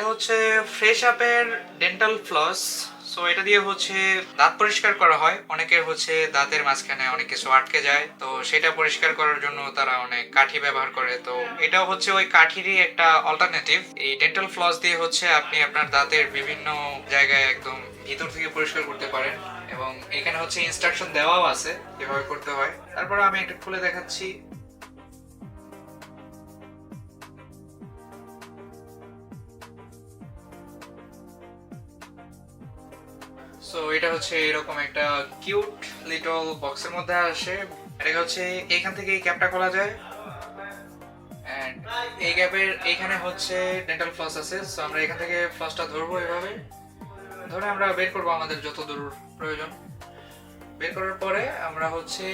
এটা হচ্ছে ফ্রেশ আপের ডেন্টাল ফ্লস। সো এটা দিয়ে হচ্ছে দাঁত পরিষ্কার করা হয়। অনেকের হচ্ছে দাঁতের মাঝখানে অনেক কিছু আটকে যায়, তো সেটা পরিষ্কার করার জন্য তারা অনেক কাঠি ব্যবহার করে। তো এটাও হচ্ছে ওই কাঠিরই একটা অল্টারনেটিভ। এই ডেন্টাল ফ্লস দিয়ে হচ্ছে আপনি আপনার দাঁতের বিভিন্ন জায়গায় একদম ভিতর থেকে পরিষ্কার করতে পারেন, এবং এখানে হচ্ছে ইনস্ট্রাকশন দেওয়াও আছে কিভাবে করতে হয়। তারপর আমি একটু খুলে দেখাচ্ছি। সো এটা হচ্ছে এরকম একটা কিউট লিটল বক্সের মধ্যে আসে। এটা হচ্ছে এইখান থেকে এই ক্যাপটা খোলা যায়, এন্ড এই ক্যাপের এইখানে হচ্ছে ডেন্টাল ফ্লস আছে। সো আমরা এখান থেকে ফ্লসটা ধরবো, এভাবে ধরে আমরা বের করবো আমাদের যত দূর প্রয়োজন। বের করার পরে আমরা হচ্ছে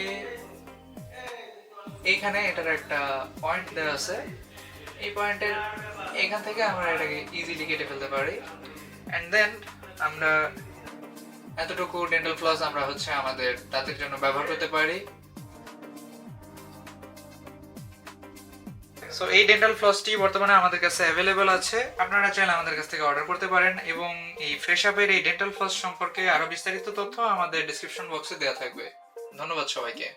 এইখানে এটার একটা পয়েন্ট দেওয়া আছে, এই পয়েন্টের এখান থেকে আমরা এটাকে ইজিলি কেটে ফেলতে পারি। এন্ড দেন আমরা এতটুকু ডেন্টাল ফ্লস আমরা হচ্ছে আমাদের দাঁতের জন্য ব্যবহার করতে পারি। সো এই ডেন্টাল ফ্লসটি বর্তমানে আমাদের কাছে অ্যাভেলেবল আছে, আপনারা চাইলে আমাদের কাছ থেকে অর্ডার করতে পারেন। এবং এই ফ্রেশ আপের এই ডেন্টাল ফ্লস সম্পর্কে আরো বিস্তারিত তথ্য আমাদের ডেসক্রিপশন বক্সে দেওয়া থাকবে। ধন্যবাদ সবাইকে।